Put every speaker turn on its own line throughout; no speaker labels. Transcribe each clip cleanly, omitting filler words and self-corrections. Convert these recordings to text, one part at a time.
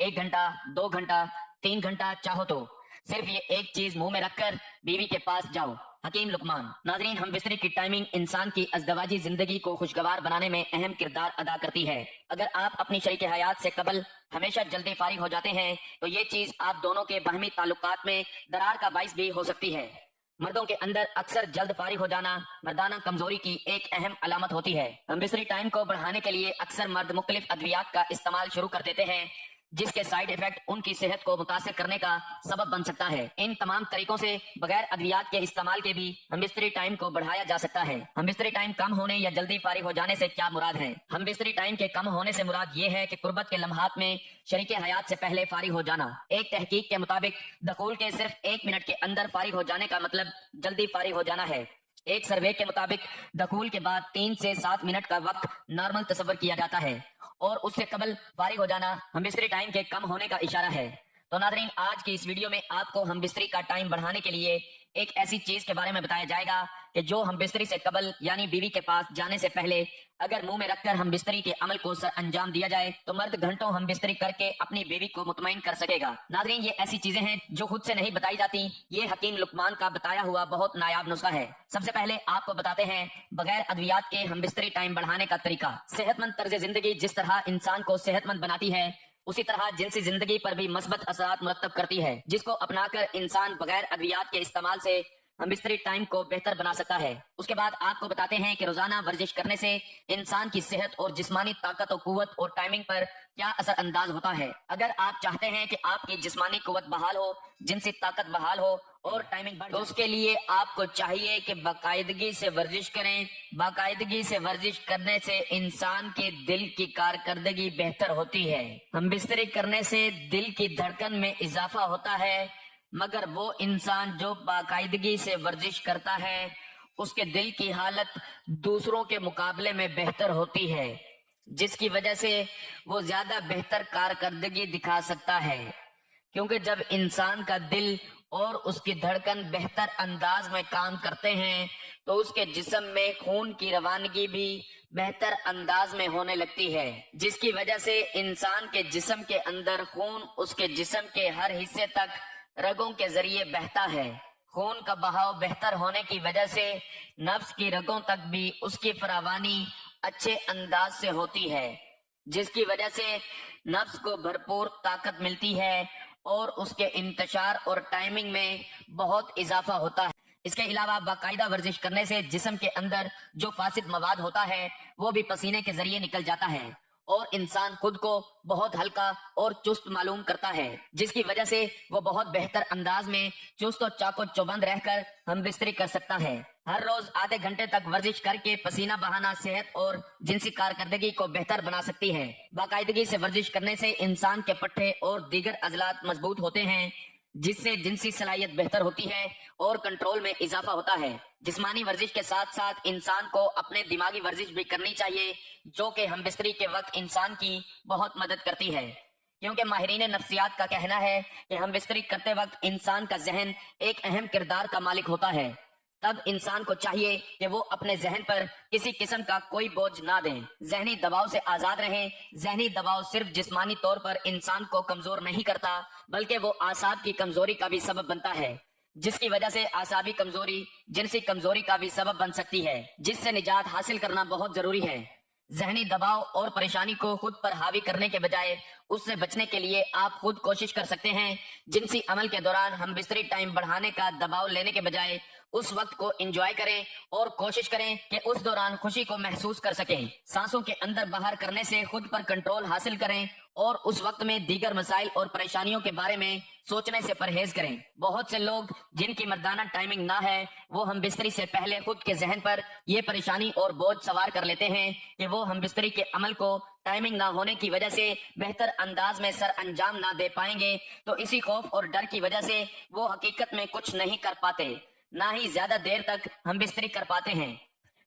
1 घंटा, 2 घंटा, 3 घंटा चाहो तो सिर्फ ये एक चीज मुंह में रखकर बीवी के पास जाओ। हकीम लुकमान। नाजरीन, हम बिस्तरे की टाइमिंग इंसान की अज़दवाजी जिंदगी को खुशगवार बनाने में अहम किरदार अदा करती है। अगर आप अपनी शरीक हयात से कबल हमेशा जल्दी फारिग हो जाते हैं तो ये चीज आप दोनों के बाहमी ताल्लुकात में दरार का बाइस भी हो सकती है। मर्दों के अंदर अक्सर जल्द फारिग हो जाना मर्दाना कमजोरी की एक अहम अलामत होती है। हम बिस्तरी टाइम को बढ़ाने के लिए अक्सर मर्द मुख्तलिफ अद्वियात का इस्तेमाल शुरू कर देते हैं जिसके साइड इफेक्ट उनकी सेहत को मुतासिर करने का सबब बन सकता है। इन तमाम तरीकों से बगैर अद्वियात के इस्तेमाल के भी हम बिस्तरी टाइम को बढ़ाया जा सकता है। हम बिस्तरी टाइम कम होने या जल्दी फारिग हो जाने से क्या मुराद है? हम बिस्तरी टाइम के कम होने से मुराद ये है कि कुर्बत के लम्हात में शरीके हयात से पहले फारिग हो जाना। एक तहकीक के मुताबिक दखूल के सिर्फ 1 मिनट के अंदर फारिग हो जाने का मतलब जल्दी फारिग हो जाना है। एक सर्वे के मुताबिक दखूल के बाद 3 से 7 मिनट का वक्त नॉर्मल तस्वर किया जाता है और उससे कबल फारिग हो जाना हम बिस्तरी टाइम के कम होने का इशारा है। तो नाज़रीन, आज की इस वीडियो में आपको हम बिस्तरी का टाइम बढ़ाने के लिए एक ऐसी चीज के बारे में बताया जाएगा कि जो हम बिस्तरी से कबल यानी बीवी के पास जाने से पहले अगर मुंह में रखकर हम बिस्तरी के अमल को सर अंजाम दिया जाए तो मर्द घंटों हम बिस्तरी करके अपनी बीवी को मुतमईन कर सकेगा। नाज़रीन, ये ऐसी चीजें हैं जो खुद से नहीं बताई जाती। ये हकीम लुकमान का बताया हुआ बहुत नायाब नुस्खा है। सबसे पहले आपको बताते हैं बगैर अद्वियात के हम बिस्तरी टाइम बढ़ाने का तरीका। सेहतमंद तर्ज जिंदगी जिस तरह इंसान को सेहतमंद बनाती है उसी तरह जिनसी जिंदगी पर भी मस्बत असरात मुरतब करती है, जिसको अपनाकर इंसान बगैर अद्वियात के इस्तेमाल से हम बिस्तरी टाइम को बेहतर बना सकता है। उसके बाद आपको बताते हैं कि रोजाना वर्जिश करने से इंसान की सेहत और जिस्मानी ताकत और कुव्वत और टाइमिंग पर क्या असर अंदाज होता है। अगर आप चाहते हैं कि आपकी जिस्मानी कुव्वत बहाल हो, जिनसी ताकत बहाल हो और टाइमिंग बढ़े तो उसके लिए आपको चाहिए कि बाकायदगी से वर्जिश करें। बाकायदगी से वर्जिश करने से इंसान के दिल की कारकर्दगी बेहतर होती है। हम बिस्तरी करने से दिल की धड़कन में इजाफा होता है, मगर वो इंसान जो बाकायदगी से वर्जिश करता है उसके दिल की हालत दूसरों के मुकाबले में बेहतर होती है, जिसकी वजह से वो ज्यादा बेहतर कारकर्दगी दिखा सकता है। क्योंकि जब इंसान का दिल और उसकी धड़कन बेहतर अंदाज में काम करते हैं तो उसके जिस्म में खून की रवानगी भी बेहतर अंदाज में होने लगती है, जिसकी वजह से इंसान के जिस्म के अंदर खून उसके जिस्म के हर हिस्से तक रगों के जरिए बहता है। खून का बहाव बेहतर होने की वजह से नफ्स की रगों तक भी उसकी फरावानी अच्छे अंदाज से होती है, जिसकी वजह से नफ्स को भरपूर ताकत मिलती है और उसके इंतशार और टाइमिंग में बहुत इजाफा होता है। इसके अलावा बाकायदा वर्जिश करने से जिस्म के अंदर जो फासिद मवाद होता है वो भी पसीने के जरिए निकल जाता है और इंसान खुद को बहुत हल्का और चुस्त मालूम करता है, जिसकी वजह से वो बहुत बेहतर अंदाज में चुस्त और चाको चौबंद रहकर हम बिस्तरी कर सकता है। हर रोज आधे घंटे तक वर्जिश करके पसीना बहाना सेहत और जिनसी कारकर्दगी को बेहतर बना सकती है। बाकायदगी से वर्जिश करने से इंसान के पट्टे और दीगर अजलात मजबूत होते हैं, जिससे जिनसी सलाहियत बेहतर होती है और कंट्रोल में इजाफा होता है। जिस्मानी वर्जिश के साथ साथ इंसान को अपने दिमागी वर्जिश भी करनी चाहिए, जो कि हम बिस्तरी के वक्त इंसान की बहुत मदद करती है। क्योंकि माहिरीन नफ्सियात का कहना है कि हम बिस्तरी करते वक्त इंसान का जहन एक अहम किरदार का मालिक होता है। तब इंसान को चाहिए कि वो अपने जहन पर किसी किस्म का कोई बोझ ना दें, जहनी दबाव से आजाद रहें। जहनी दबाव सिर्फ जिस्मानी तौर पर इंसान को कमजोर नहीं करता बल्कि वो आसाब की कमजोरी का भी सबब बनता है, जिसकी वजह से आसाबी कमजोरी जिनसी कमजोरी का भी सबब बन सकती है, जिससे निजात हासिल करना बहुत जरूरी है। जहनी दबाव और परेशानी को खुद पर हावी करने के बजाय उससे बचने के लिए आप खुद कोशिश कर सकते हैं। जिनसी अमल के दौरान हम बिस्तरी टाइम बढ़ाने का दबाव लेने के बजाय उस वक्त को एंजॉय करें और कोशिश करें कि उस दौरान खुशी को महसूस कर सकें। सांसों के अंदर बाहर करने से खुद पर कंट्रोल हासिल करें और उस वक्त में दीगर मसाइल और परेशानियों के बारे में सोचने से परहेज करें। बहुत से लोग जिनकी मर्दाना टाइमिंग ना है वो हम बिस्तरी से पहले खुद के जहन पर ये परेशानी और बोझ सवार कर लेते हैं कि वो हम बिस्तरी के अमल को टाइमिंग ना होने की वजह से बेहतर अंदाज में सर अंजाम ना दे पाएंगे। तो इसी खौफ और डर की वजह से वो हकीकत में कुछ नहीं कर पाते, ना ही ज्यादा देर तक हम बिस्तरी कर पाते हैं।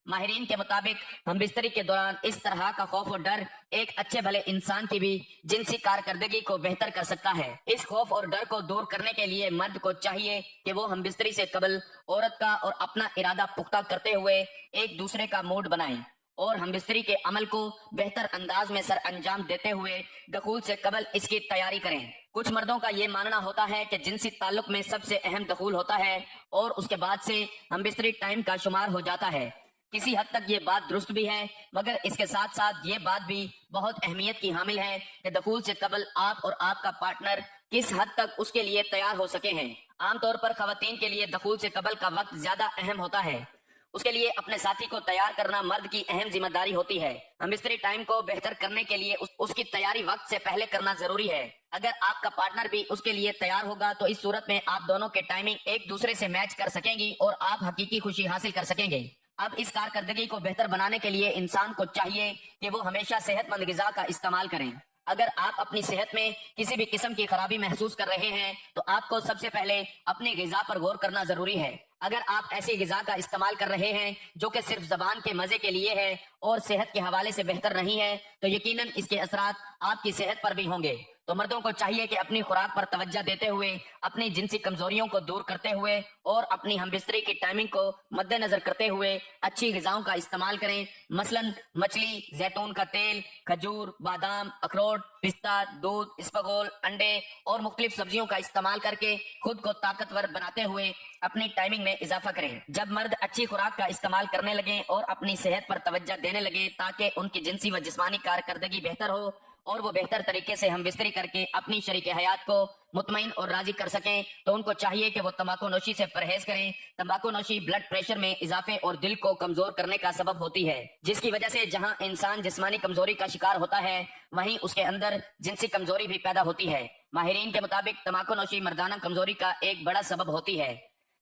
माहिरीन के मुताबिक हम बिस्तरी के दौरान इस तरह का खौफ और डर एक अच्छे भले इंसान की भी जिनसी कारकर्दगी को बेहतर कर सकता है। इस खौफ और डर को दूर करने के लिए मर्द को चाहिए कि वो हम बिस्तरी से कबल औरत का और अपना इरादा पुख्ता करते हुए एक दूसरे का मूड बनाएं اور हम बिस्तरी के अमल को बेहतर अंदाज में सर अंजाम देते हुए दखूल से कबल इसकी तैयारी करें। कुछ मर्दों का ये मानना होता है कि जिनसी ताल्लुक में सबसे अहम दखूल होता है और उसके बाद से हम बिस्तरी टाइम का शुमार हो जाता है। किसी हद तक ये बात दुरुस्त भी है, मगर इसके साथ साथ ये बात भी बहुत अहमियत की हामिल है कि दखूल से कबल आप और आपका पार्टनर किस हद तक उसके लिए तैयार हो सके हैं। आमतौर पर खवातीन के लिए दखूल से कबल का वक्त ज्यादा अहम होता है। उसके लिए अपने साथी को तैयार करना मर्द की अहम जिम्मेदारी होती है। हम बिस्तरी टाइम को बेहतर करने के लिए उसकी तैयारी वक्त से पहले करना जरूरी है। अगर आपका पार्टनर भी उसके लिए तैयार होगा तो इस सूरत में आप दोनों के टाइमिंग एक दूसरे से मैच कर सकेंगी और आप हकीकी खुशी हासिल कर सकेंगे। अब इस कारकर्दगी को बेहतर बनाने के लिए इंसान को चाहिए कि वो हमेशा सेहतमंद ग़िज़ा का इस्तेमाल करें। अगर आप अपनी सेहत में किसी भी किस्म की खराबी महसूस कर रहे हैं तो आपको सबसे पहले अपनी ग़िज़ा पर गौर करना जरूरी है। अगर आप ऐसी ग़िज़ा का इस्तेमाल कर रहे हैं जो कि सिर्फ ज़बान के मजे के लिए है और सेहत के हवाले से बेहतर नहीं है तो यकीनन इसके असरात आपकी सेहत पर भी होंगे। तो मर्दों को चाहिए कि अपनी खुराक पर तवज्जो देते हुए, अपनी जिनसी कमजोरियों को दूर करते हुए और अपनी हमबिस्तरी की टाइमिंग को मद्देनजर करते हुए अच्छी ग़िज़ाओं का इस्तेमाल करें। मसलन मछली, जैतून का तेल, खजूर, बादाम, अखरोट, पिस्ता, दूध, इसबगोल, अंडे और मुख्तलिफ सब्जियों का इस्तेमाल करके खुद को ताकतवर बनाते हुए अपनी टाइमिंग में इजाफा करें। जब मर्द अच्छी खुराक का इस्तेमाल करने लगे और अपनी सेहत पर तवज्जो देने लगे ताकि उनकी जिनसी व जिस्मानी कारकर्दगी बेहतर हो और वो बेहतर तरीके से हम बिस्तरी करके अपनी शरीके हयात को मुतमईन और राजी कर सकें, तो उनको चाहिए कि वो तंबाकू नोशी से परहेज करें। तंबाकू नोशी ब्लड प्रेशर में इजाफे और दिल को कमजोर करने का सबब होती है, जिसकी वजह से जहां इंसान जिस्मानी कमजोरी का शिकार होता है वहीं उसके अंदर जिनसी कमजोरी भी पैदा होती है। माहिरीन के मुताबिक तंबाकू नोशी मर्दाना कमजोरी का एक बड़ा सबब होती है,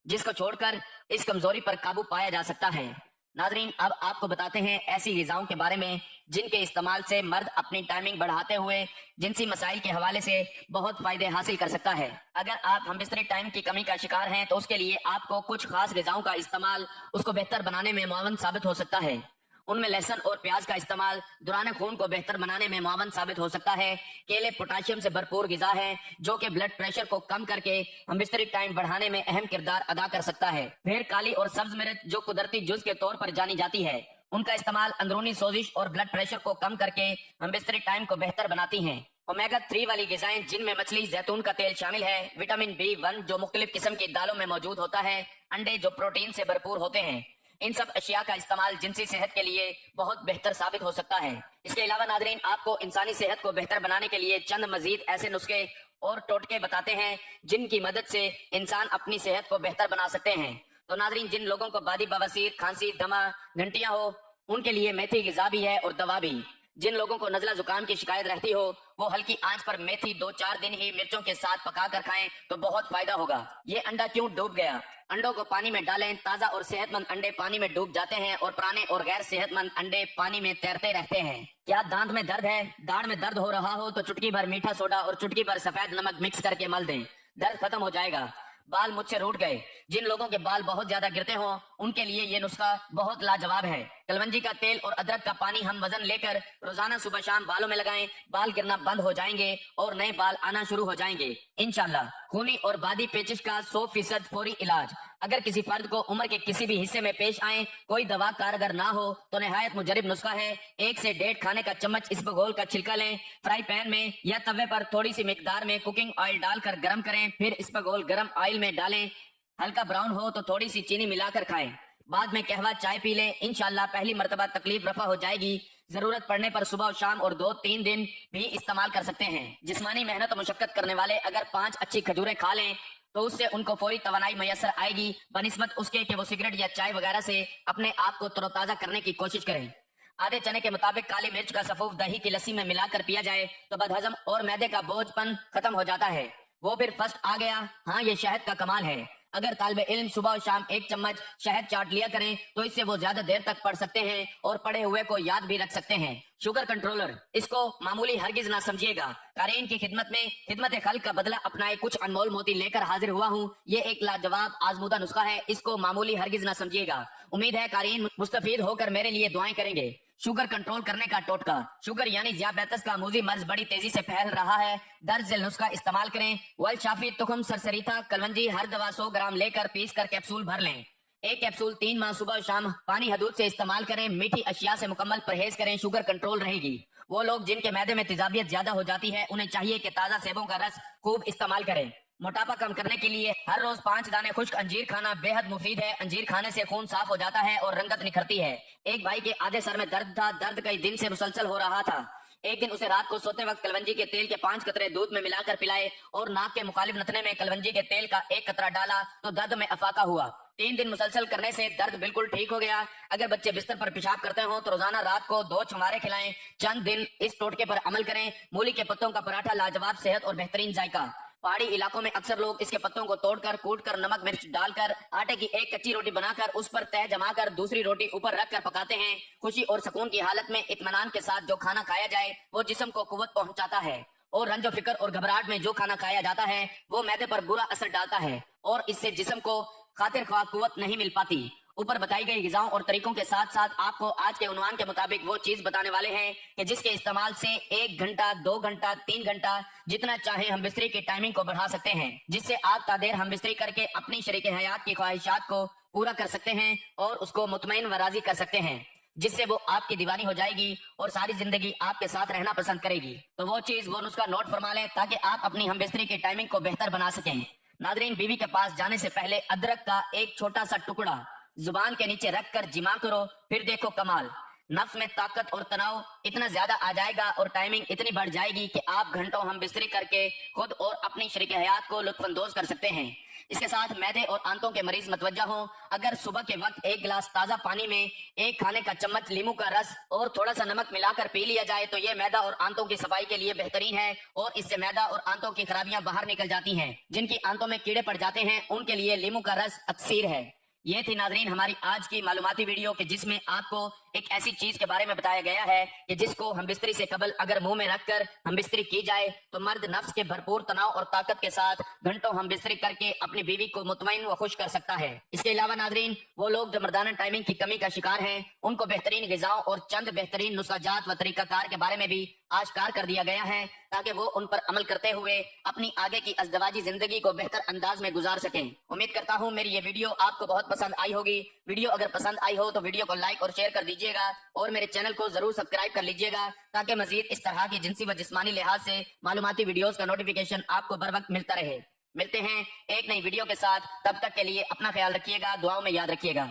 जिसको छोड़कर इस कमजोरी पर काबू पाया जा सकता है। नाजरीन, अब आपको बताते हैं ऐसी ग़िज़ाओं के बारे में जिनके इस्तेमाल से मर्द अपनी टाइमिंग बढ़ाते हुए जिनसी मसाइल के हवाले से बहुत फायदे हासिल कर सकता है। अगर आप हमबिस्तरी टाइम की कमी का शिकार हैं तो उसके लिए आपको कुछ खास ग़िज़ाओं का इस्तेमाल उसको बेहतर बनाने में मुआवन साबित हो सकता है। उनमें लहसुन और प्याज का इस्तेमाल दौरान खून को बेहतर बनाने में मुआवन साबित हो सकता है। केले पोटाशियम से भरपूर ग़िज़ा है जो कि ब्लड प्रेशर को कम करके हमबिस्तरी टाइम बढ़ाने में अहम किरदार अदा कर सकता है। फिर काली और सब्ज मिर्च जो कुदरती जुज के तौर पर जानी जाती है, उनका इस्तेमाल अंदरूनी सोजिश और ब्लड प्रेशर को कम करके हमबिस्तरी टाइम को बेहतर बनाती हैं। ओमेगा 3 वाली ग़िज़ाएं जिनमें मछली, जैतून का तेल शामिल है, विटामिन B1 जो मुख्तलिफ किस्म की दालों में मौजूद होता है, अंडे जो प्रोटीन से भरपूर होते हैं, इन सब अशिया का इस्तेमाल जिनसी सेहत के लिए बहुत बेहतर साबित हो सकता है। इसके अलावा नाज़रीन, आपको इंसानी सेहत को बेहतर बनाने के लिए चंद मजीद ऐसे नुस्खे और टोटके बताते हैं जिनकी मदद से इंसान अपनी सेहत को बेहतर बना सकते हैं। तो नाज़रीन, जिन लोगों को बादी, बवासीर, खांसी, दमा, घंटियां हो, उनके लिए मेथी ग़िज़ा भी है और दवा भी। जिन लोगों को नज़ला जुकाम की शिकायत रहती हो वो हल्की आंच पर मेथी 2-4 दिन ही मिर्चों के साथ पका कर खाएं तो बहुत फायदा होगा। ये अंडा क्यों डूब गया? अंडों को पानी में डालें। ताज़ा और सेहतमंद अंडे पानी में डूब जाते हैं और पुराने और गैर सेहतमंद अंडे पानी में तैरते रहते हैं। क्या दांत में दर्द है, दाढ़ में दर्द हो रहा हो तो चुटकी भर मीठा सोडा और चुटकी भर सफेद नमक मिक्स करके मल दें, दर्द खत्म हो जाएगा। बाल मुझसे रूठ गए, जिन लोगों के बाल बहुत ज्यादा गिरते हों उनके लिए ये नुस्खा बहुत लाजवाब है। कलवंजी का तेल और अदरक का पानी हम वजन लेकर रोजाना सुबह शाम बालों में लगाएं, बाल गिरना बंद हो जाएंगे और नए बाल आना शुरू हो जाएंगे इंशाल्लाह। खूनी और बादी पेचिश का 100% फौरी इलाज। अगर किसी फर्द को उम्र के किसी भी हिस्से में पेश आए, कोई दवा कारगर ना हो तो निहायत मुजरिब नुस्खा है। 1 से 1.5 खाने का चम्मच इसबगोल का छिलका लें, फ्राई पैन में या तवे पर थोड़ी सी मिकदार में कुकिंग ऑयल डालकर गर्म करें, फिर इसबगोल गर्म ऑयल में डालें, हल्का ब्राउन हो तो थोड़ी सी चीनी मिलाकर खाएं। बाद में कहवा चाय पी लें, इंशाल्लाह पहली मर्तबा तकलीफ रफा हो जाएगी। जरूरत पड़ने पर सुबह और शाम और 2-3 दिन भी इस्तेमाल कर सकते हैं। जिस्मानी मेहनत और मुशक्कत करने वाले अगर 5 अच्छी खजूरें खा लें तो उससे उनको फौरी तवानाई मैसर आएगी, बनिस्बत उसके कि वो सिगरेट या चाय वगैरह से अपने आप को तरोताजा करने की कोशिश करें। आधे चने के मुताबिक काली मिर्च का सफूफ दही की लस्सी में मिलाकर पिया जाए तो बदहजम और मैदे का बोझपन खत्म हो जाता है। वो फिर फर्स्ट आ गया। हाँ, ये शहद का कमाल है। अगर तालिबे इल्म सुबह और शाम 1 चम्मच शहद चाट लिया करें तो इससे वो ज्यादा देर तक पढ़ सकते हैं और पढ़े हुए को याद भी रख सकते हैं। शुगर कंट्रोलर, इसको मामूली हरगिज ना समझिएगा। कारीन की खिदमत में खिदमत खल्क का बदला अपनाए कुछ अनमोल मोती लेकर हाजिर हुआ हूँ। ये एक लाजवाब आजमूदा नुस्खा है, इसको मामूली हरगिज ना समझिएगा। उम्मीद है कारीन मुस्तफीद होकर मेरे लिए दुआएं करेंगे। शुगर कंट्रोल करने का टोटका। शुगर यानी ज़ियाबेतस का अमूजी मर्ज बड़ी तेजी से फैल रहा है। दर्ज दिल नुस्खा इस्तेमाल करें। वल शाफी तुखम सरसरीता कलवंजी हर दवा 100 ग्राम लेकर पीस कर कैप्सूल भर लें। एक कैप्सूल 3 माह सुबह शाम पानी हदूद से इस्तेमाल करें। मीठी अशिया से मुकम्मल परहेज करें, शुगर कंट्रोल रहेगी। वो लोग जिनके मैदे में तेजाबियत ज्यादा हो जाती है, उन्हें चाहिए कि ताजा सेबों का रस खूब इस्तेमाल करें। मोटापा कम करने के लिए हर रोज 5 दाने खुश्क अंजीर खाना बेहद मुफीद है। अंजीर खाने से खून साफ हो जाता है और रंगत निखरती है। एक भाई के आधे सर में दर्द था, दर्द कई दिन से मुसलसल हो रहा था। एक दिन उसे रात को सोते वक्त कलवंजी के तेल के 5 कतरे दूध में मिलाकर पिलाए और नाक के मुखालिफ नथने में कलवंजी के तेल का 1 कतरा डाला तो दर्द में अफाका हुआ। 3 दिन मुसलसल करने से दर्द बिल्कुल ठीक हो गया। अगर बच्चे बिस्तर पर पेशाब करते हो तो रोजाना रात को 2 छुहारे खिलाएं। चंद दिन इस टोटके पर अमल करें। मूली के पत्तों का पराठा लाजवाब सेहत और बेहतरीन जायका। पहाड़ी इलाकों में अक्सर लोग इसके पत्तों को तोड़कर कूट कर नमक मिर्च डालकर आटे की एक कच्ची रोटी बनाकर उस पर तह जमाकर दूसरी रोटी ऊपर रख कर पकाते हैं। खुशी और सुकून की हालत में इत्मीनान के साथ जो खाना खाया जाए वो जिस्म को कुव्वत पहुंचाता है, और रंजो फिक्र और घबराहट में जो खाना खाया जाता है वो मैदे पर बुरा असर डालता है और इससे जिस्म को खातिर ख्वाह कुव्वत नहीं मिल पाती। ऊपर बताई गई ग़िज़ाओं और तरीकों के साथ साथ आपको आज के उन्वान के मुताबिक वो चीज बताने वाले हैं कि जिसके इस्तेमाल से 1 घंटा 2 घंटा 3 घंटा जितना चाहे हम बिस्तरी की टाइमिंग को बढ़ा सकते हैं, जिससे आप तादेर हम बिस्तरी करके अपनी शरीके हयात की ख्वाहिशात को पूरा कर सकते हैं और उसको मुतमईन व राजी कर सकते हैं, जिससे वो आपकी दीवानी हो जाएगी और सारी जिंदगी आपके साथ रहना पसंद करेगी। तो वो चीज वो नुस्खा नोट फरमा लें ताकि आप अपनी हम बिस्तरी की टाइमिंग को बेहतर बना सकें। नादरीन, बीवी के पास जाने से पहले अदरक का एक छोटा सा टुकड़ा जुबान के नीचे रखकर जिमा करो, फिर देखो कमाल। नफ्स में ताकत और तनाव इतना ज्यादा आ जाएगा और टाइमिंग इतनी बढ़ जाएगी कि आप घंटों हम बिस्तरी करके खुद और अपनी शरीक हयात को लुत्फानंदोज कर सकते हैं। इसके साथ मैदे और आंतों के मरीज मतवज्जा हो, अगर सुबह के वक्त 1 गिलास ताजा पानी में 1 खाने का चम्मच नींबू का रस और थोड़ा सा नमक मिलाकर पी लिया जाए तो ये मैदा और आंतों की सफाई के लिए बेहतरीन है और इससे मैदा और आंतों की खराबियां बाहर निकल जाती हैं। जिनकी आंतों में कीड़े पड़ जाते हैं उनके लिए नींबू का रस अक्सीर है। ये थी नाजरीन हमारी आज की मालूमाती वीडियो कि जिसमें आपको एक ऐसी चीज के बारे में बताया गया है कि जिसको हम बिस्तरी से कबल अगर मुंह में रखकर हम बिस्तरी की जाए तो मर्द नफ्स के भरपूर तनाव और ताकत के साथ घंटों हम बिस्तरी करके अपनी बीवी को मुतमईन व खुश कर सकता है। इसके अलावा नाजरीन, वो लोग जो मर्दाना टाइमिंग की कमी का शिकार हैं उनको बेहतरीन ग़िज़ाओं और चंद बेहतरीन नुस्खाजात व तरीकाकार के बारे में भी आश्कार कर दिया गया है ताकि वो उन पर अमल करते हुए अपनी आगे की अज़दवाजी जिंदगी को बेहतर अंदाज में गुजार सकें। उम्मीद करता हूँ मेरी ये वीडियो आपको बहुत पसंद आई होगी। वीडियो अगर पसंद आई हो तो वीडियो को लाइक और शेयर कर दीजिएगा और मेरे चैनल को जरूर सब्सक्राइब कर लीजिएगा ताकि मजीद इस तरह की जिनसी व जिस्मानी लिहाज से मालूमाती वीडियोस का नोटिफिकेशन आपको बर वक्त मिलता रहे। मिलते हैं एक नई वीडियो के साथ, तब तक के लिए अपना ख्याल रखिएगा, दुआओं में याद रखिएगा।